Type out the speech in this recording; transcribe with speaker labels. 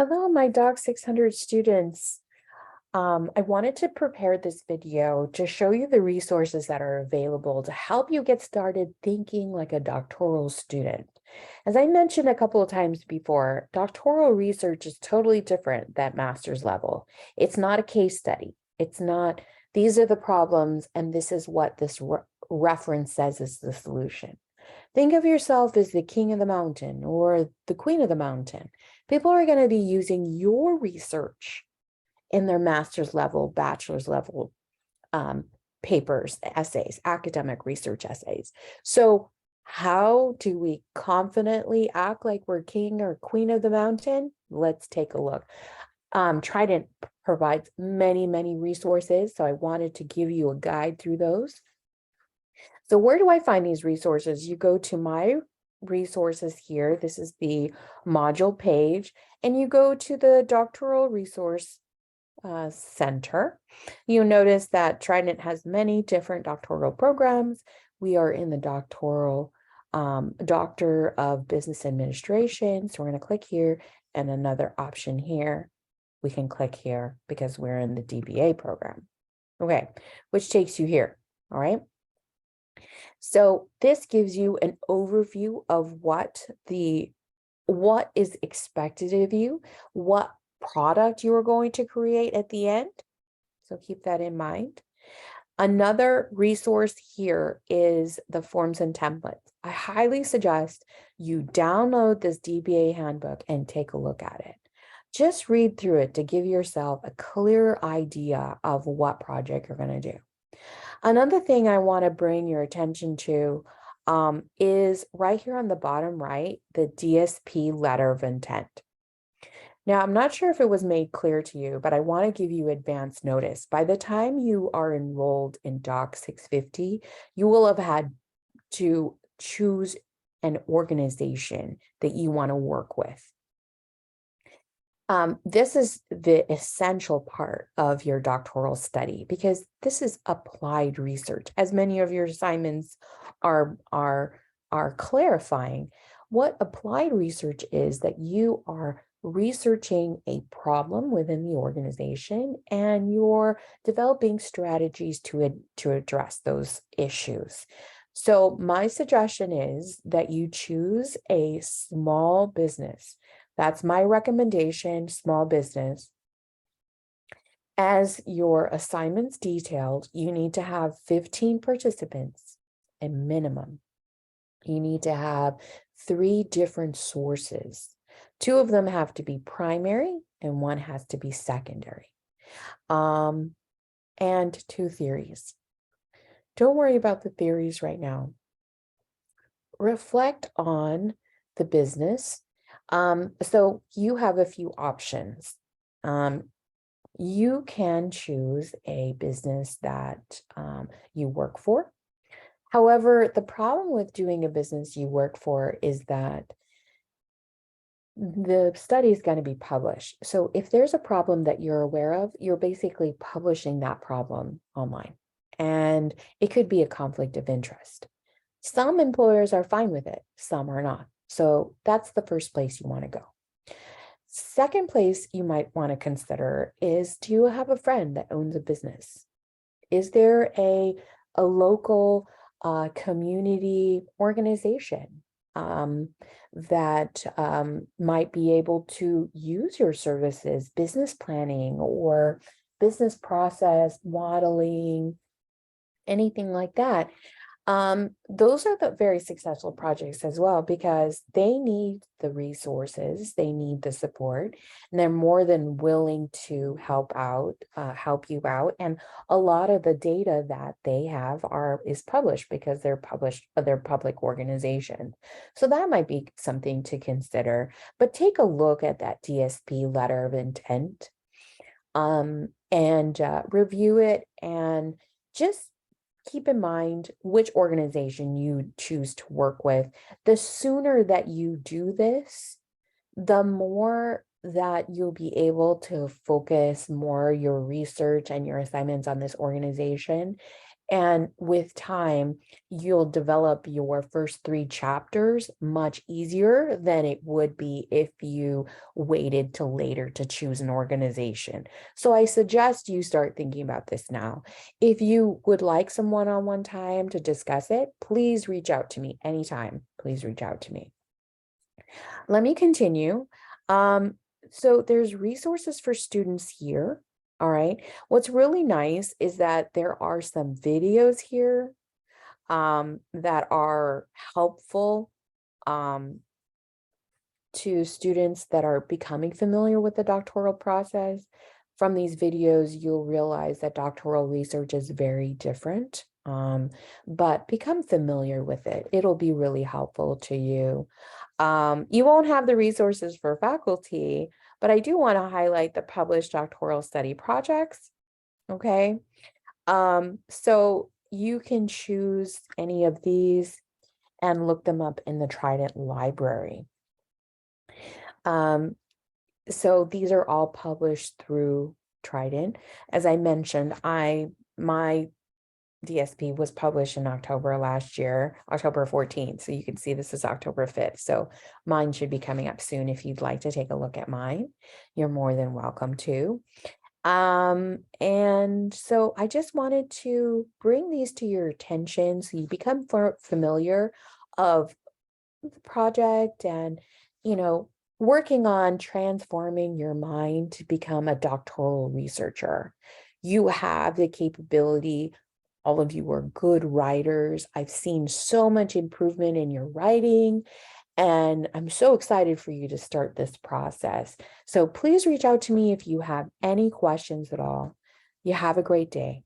Speaker 1: Hello, my DOC600 students. I wanted to prepare this video to show you the resources that are available to help you get started thinking like a doctoral student. As I mentioned a couple of times before, doctoral research is totally different than master's level. It's not a case study. It's not, these are the problems, and this is what this reference says is the solution. Think of yourself as the king of the mountain or the queen of the mountain. People are going to be using your research in their master's level, bachelor's level papers, essays, academic research essays. So how do we confidently act like we're king or queen of the mountain? Let's take a look. Trident provides many, many resources, so I wanted to give you a guide through those. So where do I find these resources? You go to my resources here. This is the module page, and you go to the doctoral resource center. You notice that Trident has many different doctoral programs. We are in the doctoral Doctor of Business Administration. So we're going to click here, and another option here. We can click here because we're in the DBA program. Okay, which takes you here. All right. So this gives you an overview of what is expected of you, what product you are going to create at the end. So keep that in mind. Another resource here is the forms and templates. I highly suggest you download this DBA handbook and take a look at it. Just read through it to give yourself a clear idea of what project you're going to do. Another thing I want to bring your attention to is right here on the bottom right, the DSP letter of intent. Now, I'm not sure if it was made clear to you, but I want to give you advance notice. By the time you are enrolled in DOC600, you will have had to choose an organization that you want to work with. This is the essential part of your doctoral study because this is applied research. As many of your assignments are clarifying, what applied research is that you are researching a problem within the organization and you're developing strategies to address those issues. So my suggestion is that you choose a small business. That's my recommendation, small business. As your assignments detailed, you need to have 15 participants, a minimum. You need to have 3 different sources. 2 of them have to be primary and 1 has to be secondary. And 2 theories. Don't worry about the theories right now. Reflect on the business. So you have a few options. You can choose a business that you work for. However, the problem with doing a business you work for is that the study is going to be published. So if there's a problem that you're aware of, you're basically publishing that problem online. And it could be a conflict of interest. Some employers are fine with it, some are not. So that's the first place you want to go. Second place you might want to consider is, do you have a friend that owns a business? Is there a local community organization that might be able to use your services, business planning or business process modeling, anything like that? Those are the very successful projects as well, because they need the resources, they need the support, and they're more than willing to help you out. And a lot of the data that they have is published because they're public organizations. So that might be something to consider, but take a look at that DSP letter of intent, and review it, and just keep in mind which organization you choose to work with. The sooner that you do this, the more that you'll be able to focus more your research and your assignments on this organization. And with time, you'll develop your first 3 chapters much easier than it would be if you waited till later to choose an organization. So I suggest you start thinking about this now. If you would like some one-on-one time to discuss it, please reach out to me anytime. Please reach out to me. Let me continue. So there's resources for students here. All right. What's really nice is that there are some videos here that are helpful to students that are becoming familiar with the doctoral process. From these videos, you'll realize that doctoral research is very different, but become familiar with it. It'll be really helpful to you. You won't have the resources for faculty, but I do want to highlight the published doctoral study projects. Okay. So you can choose any of these and look them up in the Trident library. So these are all published through Trident. As I mentioned, my DSP was published in October last year, October 14th. So you can see this is October 5th. So mine should be coming up soon. If you'd like to take a look at mine, you're more than welcome to. And so I just wanted to bring these to your attention so you become familiar of the project and, working on transforming your mind to become a doctoral researcher. You have the capability. All of you are good writers. I've seen so much improvement in your writing, and I'm so excited for you to start this process. So please reach out to me if you have any questions at all. You have a great day.